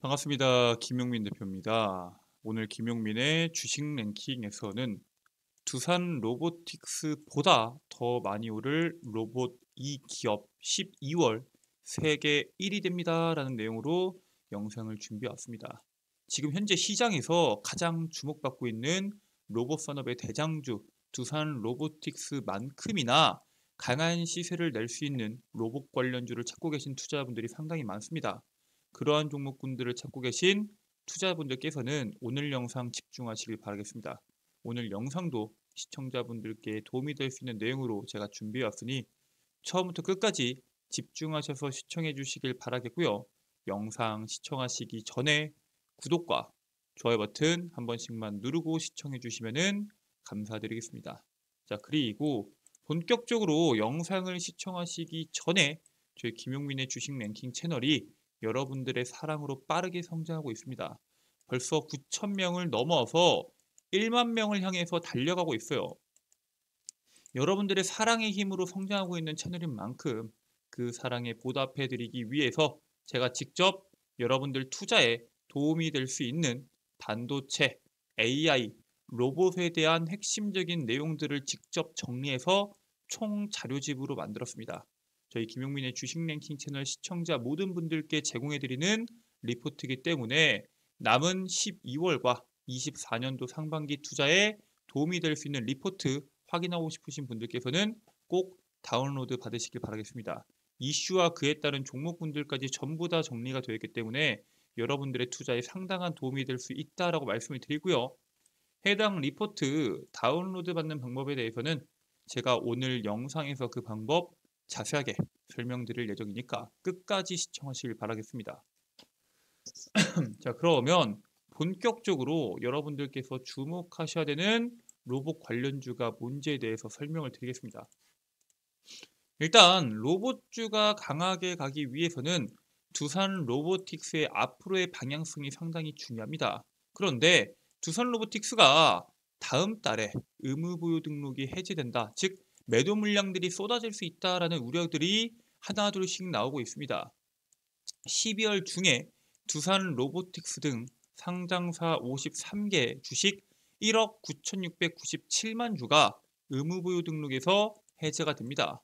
반갑습니다. 김용민 대표입니다. 오늘 김용민의 주식 랭킹에서는 두산 로보틱스보다 더 많이 오를 로봇 이 기업 12월 세계 1위 됩니다라는 내용으로 영상을 준비해 왔습니다. 지금 현재 시장에서 가장 주목받고 있는 로봇 산업의 대장주 두산 로보틱스만큼이나 강한 시세를 낼 수 있는 로봇 관련주를 찾고 계신 투자자분들이 상당히 많습니다. 그러한 종목군들을 찾고 계신 투자분들께서는 오늘 영상 집중하시길 바라겠습니다. 오늘 영상도 시청자분들께 도움이 될 수 있는 내용으로 제가 준비해 왔으니 처음부터 끝까지 집중하셔서 시청해 주시길 바라겠고요. 영상 시청하시기 전에 구독과 좋아요 버튼 한 번씩만 누르고 시청해 주시면 감사드리겠습니다. 자, 그리고 본격적으로 영상을 시청하시기 전에 저희 김용민의 주식 랭킹 채널이 여러분들의 사랑으로 빠르게 성장하고 있습니다. 벌써 9,000명을 넘어서 1만 명을 향해서 달려가고 있어요. 여러분들의 사랑의 힘으로 성장하고 있는 채널인 만큼 그 사랑에 보답해드리기 위해서 제가 직접 여러분들 투자에 도움이 될 수 있는 반도체, AI, 로봇에 대한 핵심적인 내용들을 직접 정리해서 총 자료집으로 만들었습니다. 저희 김용민의 주식 랭킹 채널 시청자 모든 분들께 제공해드리는 리포트이기 때문에 남은 12월과 24년도 상반기 투자에 도움이 될 수 있는 리포트 확인하고 싶으신 분들께서는 꼭 다운로드 받으시길 바라겠습니다. 이슈와 그에 따른 종목군들까지 전부 다 정리가 되어 있기 때문에 여러분들의 투자에 상당한 도움이 될 수 있다라고 말씀을 드리고요. 해당 리포트 다운로드 받는 방법에 대해서는 제가 오늘 영상에서 그 방법 자세하게 설명드릴 예정이니까 끝까지 시청하시길 바라겠습니다. 자, 그러면 본격적으로 여러분들께서 주목하셔야 되는 로봇 관련주가 뭔지에 대해서 설명을 드리겠습니다. 일단 로봇주가 강하게 가기 위해서는 두산 로보틱스의 앞으로의 방향성이 상당히 중요합니다. 그런데 두산 로보틱스가 다음 달에 의무보유 등록이 해제된다. 즉 매도 물량들이 쏟아질 수 있다라는 우려들이 하나둘씩 나오고 있습니다. 12월 중에 두산 로보틱스 등 상장사 53개 주식 1억 9,697만 주가 의무보유 등록에서 해제가 됩니다.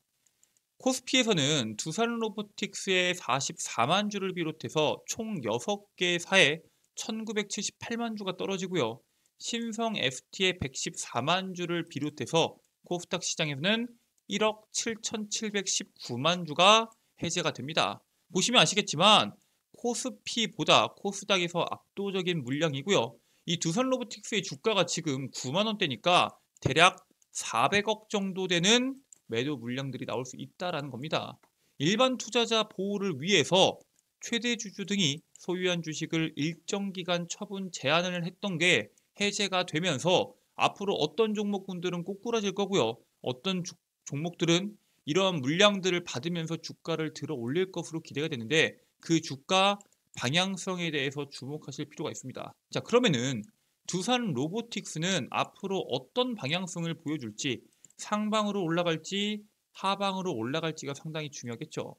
코스피에서는 두산 로보틱스의 44만 주를 비롯해서 총 6개사에 1978만 주가 떨어지고요. 신성 FT의 114만 주를 비롯해서 코스닥 시장에서는 1억 7,719만 주가 해제가 됩니다. 보시면 아시겠지만 코스피보다 코스닥에서 압도적인 물량이고요. 이 두산 로보틱스의 주가가 지금 9만 원대니까 대략 400억 정도 되는 매도 물량들이 나올 수 있다라는 겁니다. 일반 투자자 보호를 위해서 최대 주주 등이 소유한 주식을 일정 기간 처분 제한을 했던 게 해제가 되면서 앞으로 어떤 종목군들은 꼬꾸라질 거고요. 어떤 종목들은 이러한 물량들을 받으면서 주가를 들어 올릴 것으로 기대가 되는데 그 주가 방향성에 대해서 주목하실 필요가 있습니다. 자, 그러면은 두산 로보틱스는 앞으로 어떤 방향성을 보여줄지 상방으로 올라갈지 하방으로 올라갈지가 상당히 중요하겠죠.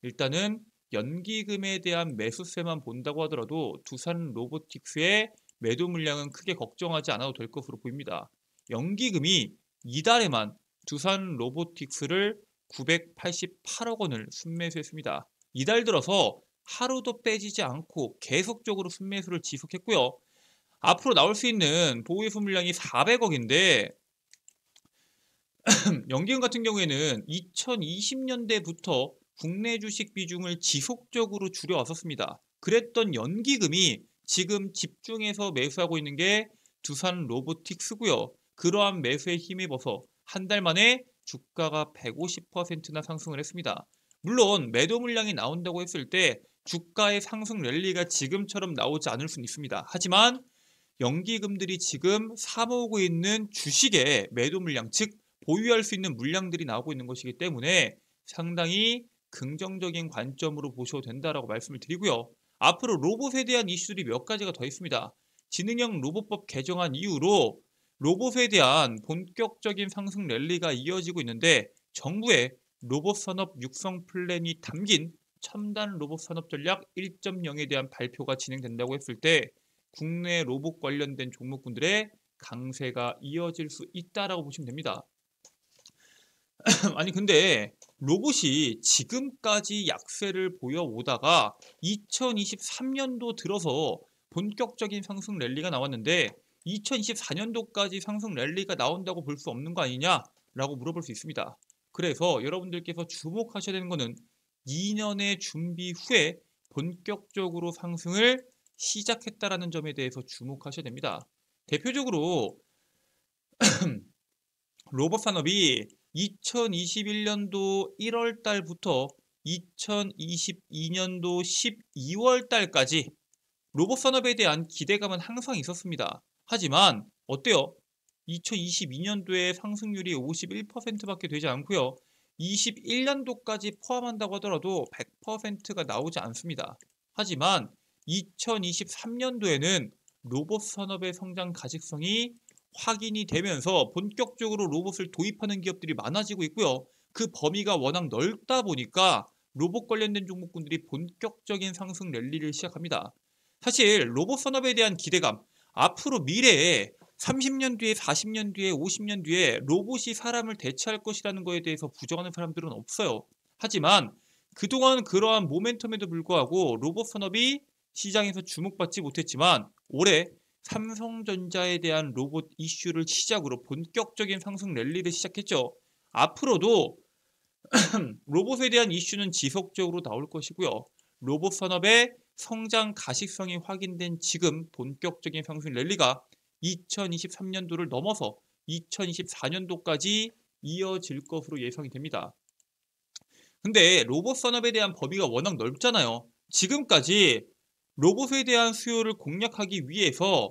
일단은 연기금에 대한 매수세만 본다고 하더라도 두산 로보틱스의 매도 물량은 크게 걱정하지 않아도 될 것으로 보입니다. 연기금이 이달에만 두산 로보틱스를 988억 원을 순매수했습니다. 이달 들어서 하루도 빼지지 않고 계속적으로 순매수를 지속했고요. 앞으로 나올 수 있는 보유수 물량이 400억인데 연기금 같은 경우에는 2020년대부터 국내 주식 비중을 지속적으로 줄여왔었습니다. 그랬던 연기금이 지금 집중해서 매수하고 있는 게 두산 로보틱스고요. 그러한 매수에 힘입어서 한 달 만에 주가가 150%나 상승을 했습니다. 물론 매도 물량이 나온다고 했을 때 주가의 상승 랠리가 지금처럼 나오지 않을 수는 있습니다. 하지만 연기금들이 지금 사모으고 있는 주식의 매도 물량, 즉 보유할 수 있는 물량들이 나오고 있는 것이기 때문에 상당히 긍정적인 관점으로 보셔도 된다라고 말씀을 드리고요. 앞으로 로봇에 대한 이슈들이 몇 가지가 더 있습니다. 지능형 로봇법 개정안 이후로 로봇에 대한 본격적인 상승 랠리가 이어지고 있는데 정부의 로봇 산업 육성 플랜이 담긴 첨단 로봇 산업 전략 1.0에 대한 발표가 진행된다고 했을 때 국내 로봇 관련된 종목군들의 강세가 이어질 수 있다라고 보시면 됩니다. 아니 근데 로봇이 지금까지 약세를 보여오다가 2023년도 들어서 본격적인 상승 랠리가 나왔는데 2024년도까지 상승 랠리가 나온다고 볼 수 없는 거 아니냐라고 물어볼 수 있습니다. 그래서 여러분들께서 주목하셔야 되는 거는 2년의 준비 후에 본격적으로 상승을 시작했다라는 점에 대해서 주목하셔야 됩니다. 대표적으로 로봇 산업이 2021년도 1월 달부터 2022년도 12월 달까지 로봇 산업에 대한 기대감은 항상 있었습니다. 하지만 어때요? 2022년도에 상승률이 51%밖에 되지 않고요. 21년도까지 포함한다고 하더라도 100%가 나오지 않습니다. 하지만 2023년도에는 로봇 산업의 성장 가직성이 확인이 되면서 본격적으로 로봇을 도입하는 기업들이 많아지고 있고요. 그 범위가 워낙 넓다 보니까 로봇 관련된 종목군들이 본격적인 상승 랠리를 시작합니다. 사실 로봇 산업에 대한 기대감, 앞으로 미래에 30년 뒤에 40년 뒤에 50년 뒤에 로봇이 사람을 대체할 것이라는 것에 대해서 부정하는 사람들은 없어요. 하지만 그동안 그러한 모멘텀에도 불구하고 로봇 산업이 시장에서 주목받지 못했지만 올해 삼성전자에 대한 로봇 이슈를 시작으로 본격적인 상승 랠리를 시작했죠. 앞으로도 로봇에 대한 이슈는 지속적으로 나올 것이고요. 로봇 산업의 성장 가시성이 확인된 지금 본격적인 상승 랠리가 2023년도를 넘어서 2024년도까지 이어질 것으로 예상이 됩니다. 근데 로봇 산업에 대한 범위가 워낙 넓잖아요. 지금까지 로봇에 대한 수요를 공략하기 위해서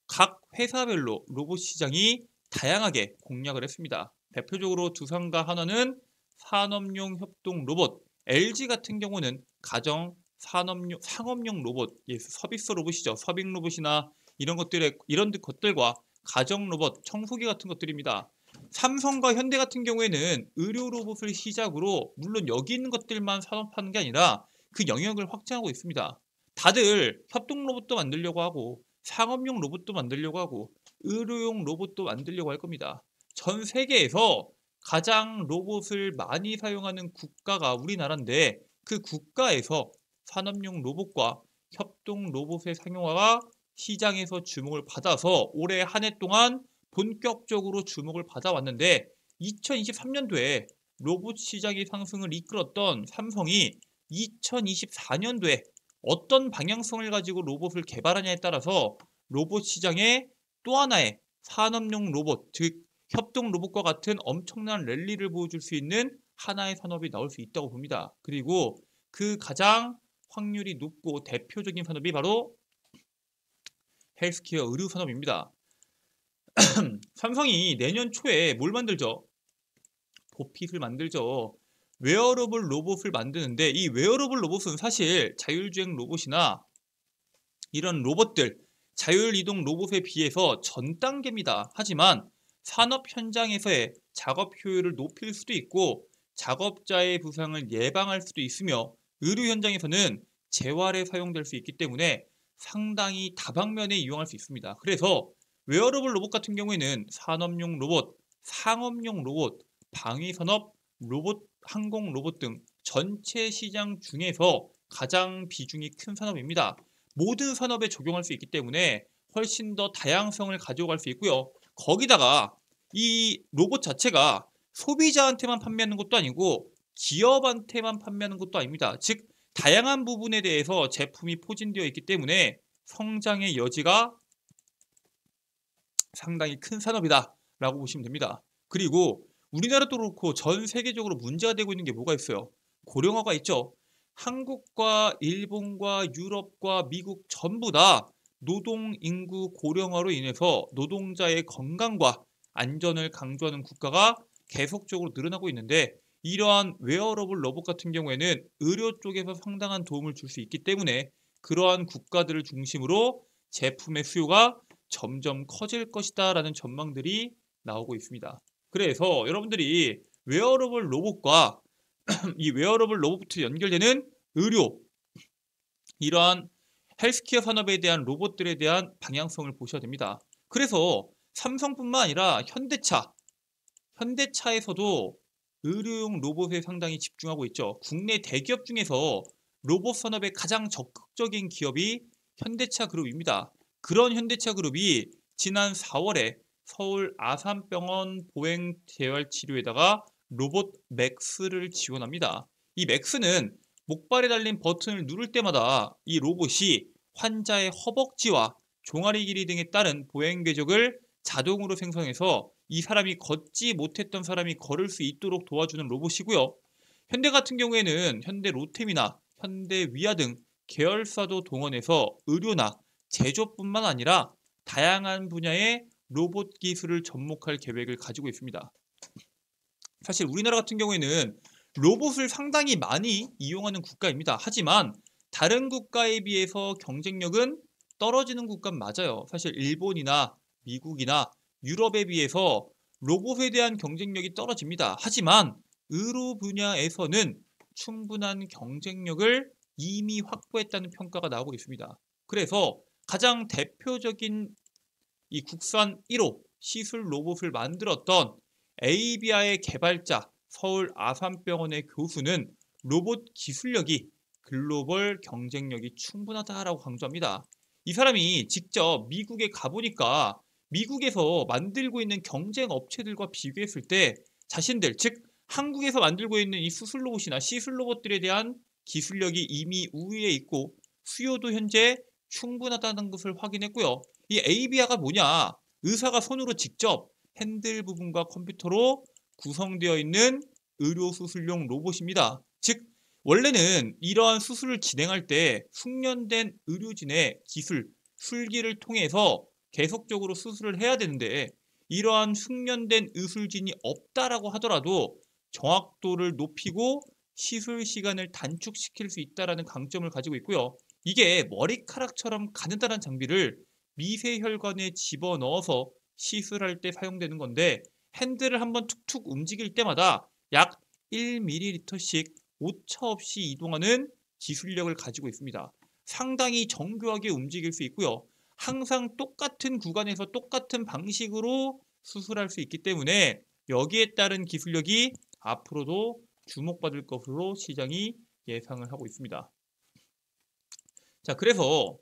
각 회사별로 로봇 시장이 다양하게 공략을 했습니다. 대표적으로 두산과 한화는 산업용 협동 로봇, LG 같은 경우는 가정 상업용 로봇, 서비스 로봇이죠. 서빙 로봇이나 이런 것들과 가정 로봇, 청소기 같은 것들입니다. 삼성과 현대 같은 경우에는 의료 로봇을 시작으로 물론 여기 있는 것들만 산업하는 게 아니라 그 영역을 확장하고 있습니다. 다들 협동 로봇도 만들려고 하고 상업용 로봇도 만들려고 하고 의료용 로봇도 만들려고 할 겁니다. 전 세계에서 가장 로봇을 많이 사용하는 국가가 우리나라인데 그 국가에서 산업용 로봇과 협동 로봇의 상용화가 시장에서 주목을 받아서 올해 한 해 동안 본격적으로 주목을 받아왔는데 2023년도에 로봇 시장의 상승을 이끌었던 삼성이 2024년도에 어떤 방향성을 가지고 로봇을 개발하냐에 따라서 로봇 시장에 또 하나의 산업용 로봇, 즉 협동 로봇과 같은 엄청난 랠리를 보여줄 수 있는 하나의 산업이 나올 수 있다고 봅니다. 그리고 그 가장 확률이 높고 대표적인 산업이 바로 헬스케어 의료 산업입니다. 삼성이 내년 초에 뭘 만들죠? 보핏을 만들죠. 웨어러블 로봇을 만드는데 이 웨어러블 로봇은 사실 자율주행 로봇이나 이런 로봇들, 자율이동 로봇에 비해서 전 단계입니다. 하지만 산업 현장에서의 작업 효율을 높일 수도 있고 작업자의 부상을 예방할 수도 있으며 의료 현장에서는 재활에 사용될 수 있기 때문에 상당히 다방면에 이용할 수 있습니다. 그래서 웨어러블 로봇 같은 경우에는 산업용 로봇, 상업용 로봇, 방위산업, 로봇, 항공 로봇 등 전체 시장 중에서 가장 비중이 큰 산업입니다. 모든 산업에 적용할 수 있기 때문에 훨씬 더 다양성을 가져갈 수 있고요. 거기다가 이 로봇 자체가 소비자한테만 판매하는 것도 아니고 기업한테만 판매하는 것도 아닙니다. 즉 다양한 부분에 대해서 제품이 포진되어 있기 때문에 성장의 여지가 상당히 큰 산업이다 라고 보시면 됩니다. 그리고 우리나라도 그렇고 전 세계적으로 문제가 되고 있는 게 뭐가 있어요? 고령화가 있죠. 한국과 일본과 유럽과 미국 전부 다 노동 인구 고령화로 인해서 노동자의 건강과 안전을 강조하는 국가가 계속적으로 늘어나고 있는데 이러한 웨어러블 로봇 같은 경우에는 의료 쪽에서 상당한 도움을 줄 수 있기 때문에 그러한 국가들을 중심으로 제품의 수요가 점점 커질 것이다 라는 전망들이 나오고 있습니다. 그래서 여러분들이 웨어러블 로봇과 이 웨어러블 로봇부터 연결되는 의료, 이러한 헬스케어 산업에 대한 로봇들에 대한 방향성을 보셔야 됩니다. 그래서 삼성뿐만 아니라 현대차에서도 의료용 로봇에 상당히 집중하고 있죠. 국내 대기업 중에서 로봇 산업에 가장 적극적인 기업이 현대차 그룹입니다. 그런 현대차 그룹이 지난 4월에 서울 아산병원 보행 재활 치료에다가 로봇 맥스를 지원합니다. 이 맥스는 목발에 달린 버튼을 누를 때마다 이 로봇이 환자의 허벅지와 종아리 길이 등에 따른 보행 궤적을 자동으로 생성해서 이 사람이 걷지 못했던 사람이 걸을 수 있도록 도와주는 로봇이고요. 현대 같은 경우에는 현대 로템이나 현대 위아 등 계열사도 동원해서 의료나 제조뿐만 아니라 다양한 분야의 로봇 기술을 접목할 계획을 가지고 있습니다. 사실 우리나라 같은 경우에는 로봇을 상당히 많이 이용하는 국가입니다. 하지만 다른 국가에 비해서 경쟁력은 떨어지는 국가는 맞아요. 사실 일본이나 미국이나 유럽에 비해서 로봇에 대한 경쟁력이 떨어집니다. 하지만 의료 분야에서는 충분한 경쟁력을 이미 확보했다는 평가가 나오고 있습니다. 그래서 가장 대표적인 이 국산 1호 시술 로봇을 만들었던 에이비아의 개발자 서울 아산병원의 교수는 로봇 기술력이 글로벌 경쟁력이 충분하다라고 강조합니다. 이 사람이 직접 미국에 가보니까 미국에서 만들고 있는 경쟁 업체들과 비교했을 때 자신들, 즉 한국에서 만들고 있는 이 수술 로봇이나 시술 로봇들에 대한 기술력이 이미 우위에 있고 수요도 현재 충분하다는 것을 확인했고요. 이 에이비아가 뭐냐? 의사가 손으로 직접 핸들 부분과 컴퓨터로 구성되어 있는 의료 수술용 로봇입니다. 즉 원래는 이러한 수술을 진행할 때 숙련된 의료진의 기술, 술기를 통해서 계속적으로 수술을 해야 되는데 이러한 숙련된 의술진이 없다라고 하더라도 정확도를 높이고 시술 시간을 단축시킬 수 있다는 강점을 가지고 있고요. 이게 머리카락처럼 가느다란 장비를 미세혈관에 집어넣어서 시술할 때 사용되는 건데 핸들을 한번 툭툭 움직일 때마다 약 1ml씩 오차 없이 이동하는 기술력을 가지고 있습니다. 상당히 정교하게 움직일 수 있고요. 항상 똑같은 구간에서 똑같은 방식으로 수술할 수 있기 때문에 여기에 따른 기술력이 앞으로도 주목받을 것으로 시장이 예상을 하고 있습니다. 자, 그래서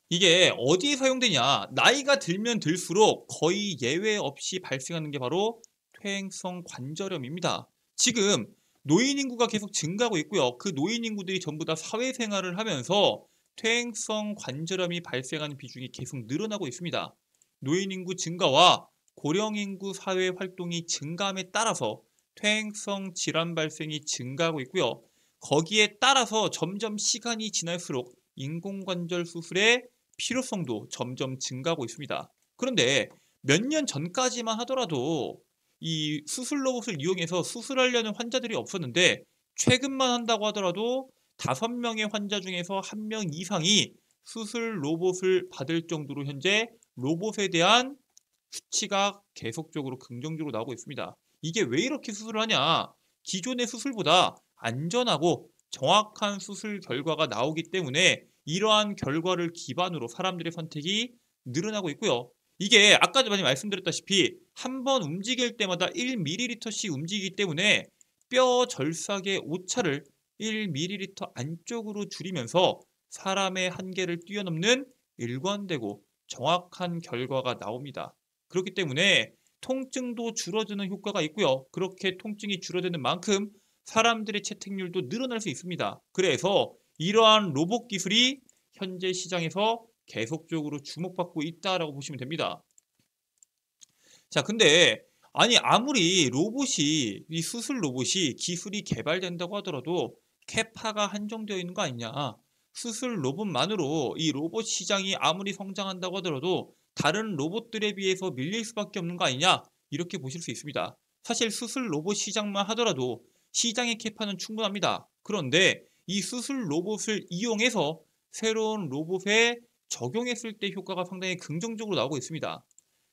이게 어디에 사용되냐? 나이가 들면 들수록 거의 예외 없이 발생하는 게 바로 퇴행성 관절염입니다. 지금 노인 인구가 계속 증가하고 있고요. 그 노인 인구들이 전부 다 사회생활을 하면서 퇴행성 관절염이 발생하는 비중이 계속 늘어나고 있습니다. 노인 인구 증가와 고령 인구 사회 활동이 증가함에 따라서 퇴행성 질환 발생이 증가하고 있고요. 거기에 따라서 점점 시간이 지날수록 인공관절 수술의 필요성도 점점 증가하고 있습니다. 그런데 몇 년 전까지만 하더라도 이 수술 로봇을 이용해서 수술하려는 환자들이 없었는데 최근만 한다고 하더라도 5명의 환자 중에서 1명 이상이 수술 로봇을 받을 정도로 현재 로봇에 대한 수치가 계속적으로 긍정적으로 나오고 있습니다. 이게 왜 이렇게 수술을 하냐? 기존의 수술보다 안전하고 정확한 수술 결과가 나오기 때문에 이러한 결과를 기반으로 사람들의 선택이 늘어나고 있고요. 이게 아까도 많이 말씀드렸다시피 한 번 움직일 때마다 1ml씩 움직이기 때문에 뼈 절삭의 오차를 1ml 안쪽으로 줄이면서 사람의 한계를 뛰어넘는 일관되고 정확한 결과가 나옵니다. 그렇기 때문에 통증도 줄어드는 효과가 있고요. 그렇게 통증이 줄어드는 만큼 사람들의 채택률도 늘어날 수 있습니다. 그래서 이러한 로봇 기술이 현재 시장에서 계속적으로 주목받고 있다라고 보시면 됩니다. 자, 근데 아니 아무리 로봇이 이 수술 로봇이 기술이 개발된다고 하더라도 캐파가 한정되어 있는 거 아니냐? 수술 로봇만으로 이 로봇 시장이 아무리 성장한다고 하더라도 다른 로봇들에 비해서 밀릴 수밖에 없는 거 아니냐? 이렇게 보실 수 있습니다. 사실 수술 로봇 시장만 하더라도 시장의 캐파는 충분합니다. 그런데 이 수술 로봇을 이용해서 새로운 로봇에 적용했을 때 효과가 상당히 긍정적으로 나오고 있습니다.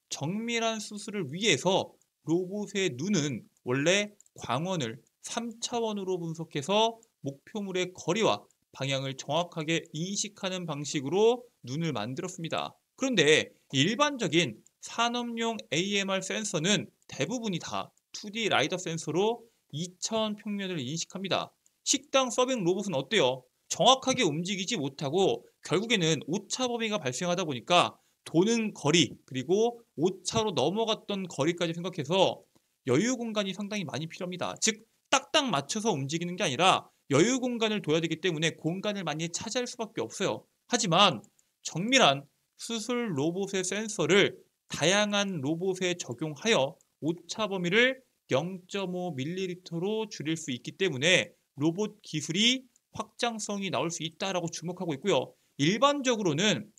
정밀한 수술을 위해서 로봇의 눈은 원래 광원을 3차원으로 분석해서 목표물의 거리와 방향을 정확하게 인식하는 방식으로 눈을 만들었습니다. 그런데 일반적인 산업용 AMR 센서는 대부분이 다 2D 라이더 센서로 2차원 평면을 인식합니다. 식당 서빙 로봇은 어때요? 정확하게 움직이지 못하고 결국에는 오차 범위가 발생하다 보니까 도는 거리 그리고 오차로 넘어갔던 거리까지 생각해서 여유 공간이 상당히 많이 필요합니다. 즉 딱딱 맞춰서 움직이는 게 아니라 여유 공간을 둬야 되기 때문에 공간을 많이 차지할 수밖에 없어요. 하지만 정밀한 수술 로봇의 센서를 다양한 로봇에 적용하여 오차 범위를 0.5ml로 줄일 수 있기 때문에 로봇 기술이 확장성이 나올 수 있다라고 주목하고 있고요. 일반적으로는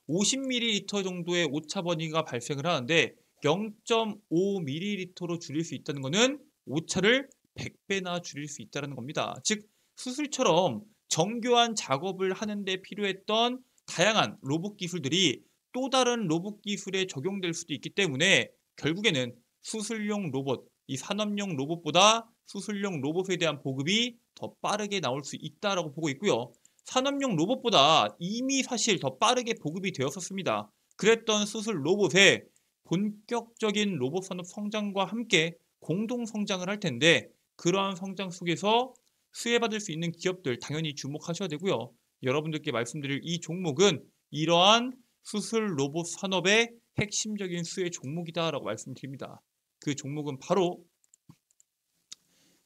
50ml 정도의 오차 범위가 발생을 하는데 0.5ml로 줄일 수 있다는 것은 오차를 100배나 줄일 수 있다는 겁니다. 즉 수술처럼 정교한 작업을 하는 데 필요했던 다양한 로봇 기술들이 또 다른 로봇 기술에 적용될 수도 있기 때문에 결국에는 수술용 로봇, 이 산업용 로봇보다 수술용 로봇에 대한 보급이 더 빠르게 나올 수 있다고 보고 있고요. 산업용 로봇보다 이미 사실 더 빠르게 보급이 되었었습니다. 그랬던 수술 로봇의 본격적인 로봇 산업 성장과 함께 공동 성장을 할 텐데 그러한 성장 속에서 수혜받을 수 있는 기업들 당연히 주목하셔야 되고요. 여러분들께 말씀드릴 이 종목은 이러한 수술 로봇 산업의 핵심적인 수혜 종목이다라고 말씀드립니다. 그 종목은 바로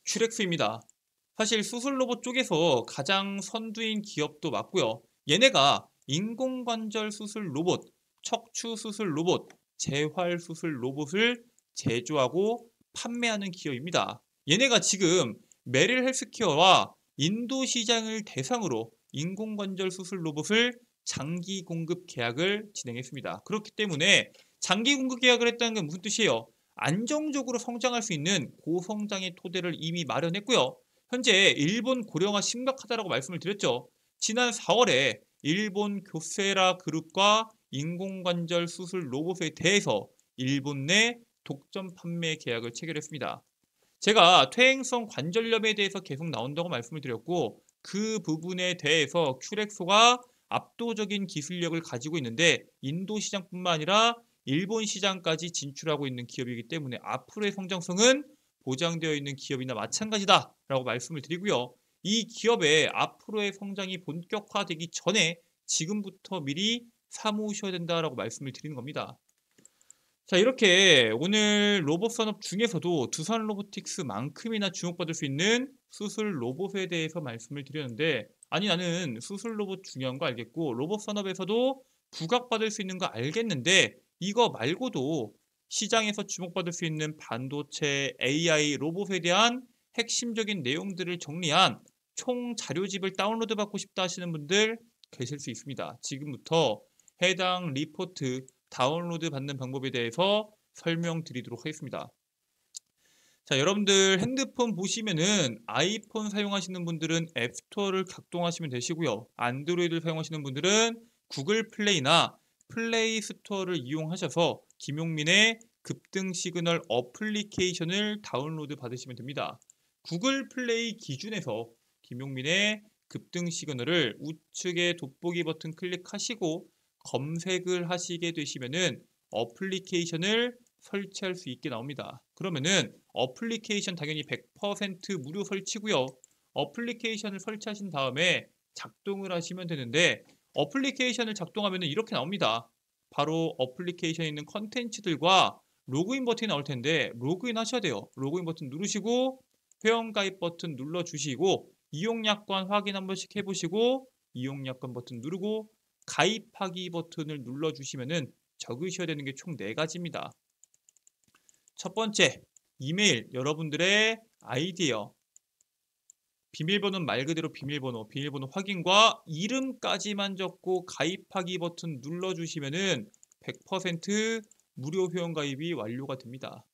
큐렉스입니다. 사실 수술 로봇 쪽에서 가장 선두인 기업도 맞고요. 얘네가 인공관절 수술 로봇, 척추 수술 로봇, 재활 수술 로봇을 제조하고 판매하는 기업입니다. 얘네가 지금 메릴 헬스케어와 인도 시장을 대상으로 인공관절 수술 로봇을 장기 공급 계약을 진행했습니다. 그렇기 때문에 장기 공급 계약을 했다는 게 무슨 뜻이에요? 안정적으로 성장할 수 있는 고성장의 토대를 이미 마련했고요. 현재 일본 고령화 심각하다라고 말씀을 드렸죠. 지난 4월에 일본 교세라 그룹과 인공관절 수술 로봇에 대해서 일본 내 독점 판매 계약을 체결했습니다. 제가 퇴행성 관절염에 대해서 계속 나온다고 말씀을 드렸고 그 부분에 대해서 큐렉소가 압도적인 기술력을 가지고 있는데 인도 시장뿐만 아니라 일본 시장까지 진출하고 있는 기업이기 때문에 앞으로의 성장성은 보장되어 있는 기업이나 마찬가지다라고 말씀을 드리고요. 이 기업의 앞으로의 성장이 본격화되기 전에 지금부터 미리 사모으셔야 된다라고 말씀을 드리는 겁니다. 자, 이렇게 오늘 로봇 산업 중에서도 두산 로보틱스만큼이나 주목받을 수 있는 수술 로봇에 대해서 말씀을 드렸는데 아니 나는 수술 로봇 중요한 거 알겠고 로봇 산업에서도 부각받을 수 있는 거 알겠는데 이거 말고도 시장에서 주목받을 수 있는 반도체, AI, 로봇에 대한 핵심적인 내용들을 정리한 총 자료집을 다운로드 받고 싶다 하시는 분들 계실 수 있습니다. 지금부터 해당 리포트 다운로드 받는 방법에 대해서 설명드리도록 하겠습니다. 자, 여러분들 핸드폰 보시면은 아이폰 사용하시는 분들은 앱스토어를 작동하시면 되시고요. 안드로이드를 사용하시는 분들은 구글 플레이나 플레이 스토어를 이용하셔서 김용민의 급등 시그널 어플리케이션을 다운로드 받으시면 됩니다. 구글 플레이 기준에서 김용민의 급등 시그널을 우측에 돋보기 버튼 클릭하시고 검색을 하시게 되시면은 어플리케이션을 설치할 수 있게 나옵니다. 그러면은 어플리케이션 당연히 100% 무료 설치고요. 어플리케이션을 설치하신 다음에 작동을 하시면 되는데 어플리케이션을 작동하면 이렇게 나옵니다. 바로 어플리케이션에 있는 컨텐츠들과 로그인 버튼이 나올 텐데 로그인 하셔야 돼요. 로그인 버튼 누르시고 회원가입 버튼 눌러주시고 이용약관 확인 한 번씩 해보시고 이용약관 버튼 누르고 가입하기 버튼을 눌러주시면은 적으셔야 되는 게 총 4가지입니다. 첫 번째, 이메일, 여러분들의 아이디어, 비밀번호는 말 그대로 비밀번호 확인과 이름까지만 적고 가입하기 버튼 눌러주시면은 100% 무료 회원가입이 완료가 됩니다.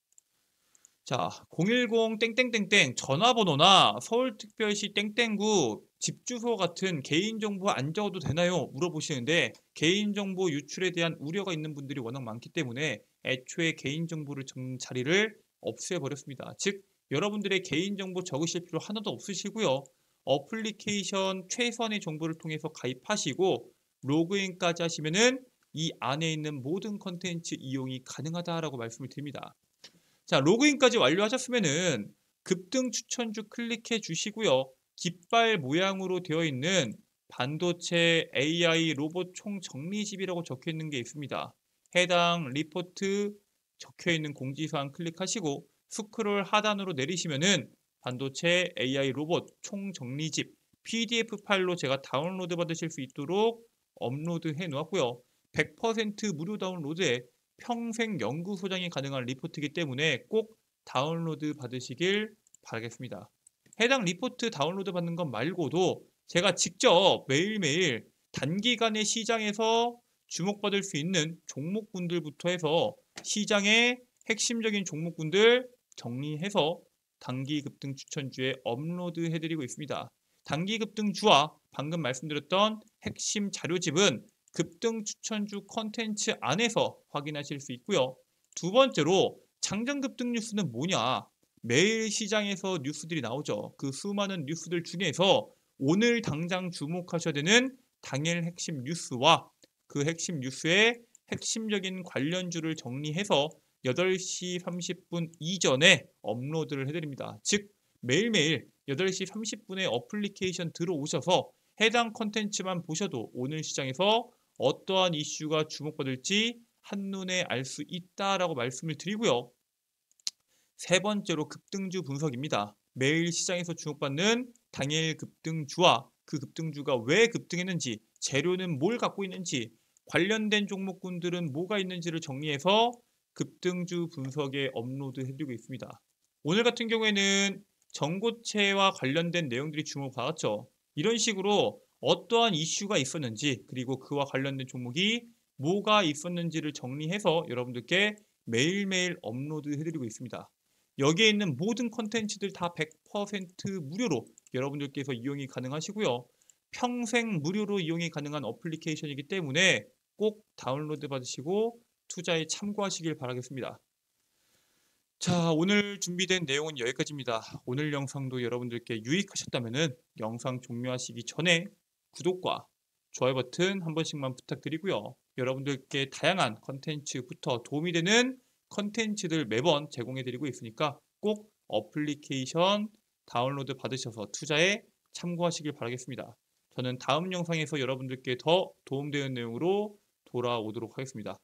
자, 010 땡땡땡땡 전화번호나 서울특별시 땡땡구 집주소 같은 개인정보 안 적어도 되나요? 물어보시는데 개인정보 유출에 대한 우려가 있는 분들이 워낙 많기 때문에 애초에 개인정보를 적는 자리를 없애버렸습니다. 즉 여러분들의 개인정보 적으실 필요 하나도 없으시고요. 어플리케이션 최선의 정보를 통해서 가입하시고 로그인까지 하시면은 이 안에 있는 모든 컨텐츠 이용이 가능하다라고 말씀을 드립니다. 자, 로그인까지 완료하셨으면은 급등 추천주 클릭해 주시고요. 깃발 모양으로 되어 있는 반도체 AI 로봇 총 정리집이라고 적혀 있는 게 있습니다. 해당 리포트 적혀 있는 공지사항 클릭하시고 스크롤 하단으로 내리시면은 반도체 AI 로봇 총 정리집 PDF 파일로 제가 다운로드 받으실 수 있도록 업로드 해 놓았고요. 100% 무료 다운로드에 평생 연구 소장이 가능한 리포트이기 때문에 꼭 다운로드 받으시길 바라겠습니다. 해당 리포트 다운로드 받는 것 말고도 제가 직접 매일매일 단기간에 시장에서 주목받을 수 있는 종목군들부터 해서 시장의 핵심적인 종목군들 정리해서 단기 급등 추천주에 업로드 해드리고 있습니다. 단기 급등주와 방금 말씀드렸던 핵심 자료집은 급등 추천주 컨텐츠 안에서 확인하실 수 있고요. 두 번째로 장전 급등 뉴스는 뭐냐? 매일 시장에서 뉴스들이 나오죠. 그 수많은 뉴스들 중에서 오늘 당장 주목하셔야 되는 당일 핵심 뉴스와 그 핵심 뉴스의 핵심적인 관련주를 정리해서 8시 30분 이전에 업로드를 해드립니다. 즉 매일매일 8시 30분에 어플리케이션 들어오셔서 해당 컨텐츠만 보셔도 오늘 시장에서 어떠한 이슈가 주목받을지 한눈에 알 수 있다라고 말씀을 드리고요. 세 번째로 급등주 분석입니다. 매일 시장에서 주목받는 당일 급등주와 그 급등주가 왜 급등했는지, 재료는 뭘 갖고 있는지, 관련된 종목군들은 뭐가 있는지를 정리해서 급등주 분석에 업로드 해드리고 있습니다. 오늘 같은 경우에는 전고체와 관련된 내용들이 주목받았죠. 이런 식으로 어떠한 이슈가 있었는지 그리고 그와 관련된 종목이 뭐가 있었는지를 정리해서 여러분들께 매일매일 업로드 해드리고 있습니다. 여기에 있는 모든 컨텐츠들 다 100% 무료로 여러분들께서 이용이 가능하시고요. 평생 무료로 이용이 가능한 어플리케이션이기 때문에 꼭 다운로드 받으시고 투자에 참고하시길 바라겠습니다. 자, 오늘 준비된 내용은 여기까지입니다. 오늘 영상도 여러분들께 유익하셨다면 영상 종료하시기 전에 구독과 좋아요 버튼 한 번씩만 부탁드리고요. 여러분들께 다양한 컨텐츠부터 도움이 되는 컨텐츠들 매번 제공해드리고 있으니까 꼭 어플리케이션 다운로드 받으셔서 투자에 참고하시길 바라겠습니다. 저는 다음 영상에서 여러분들께 더 도움되는 내용으로 돌아오도록 하겠습니다.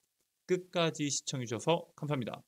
끝까지 시청해주셔서 감사합니다.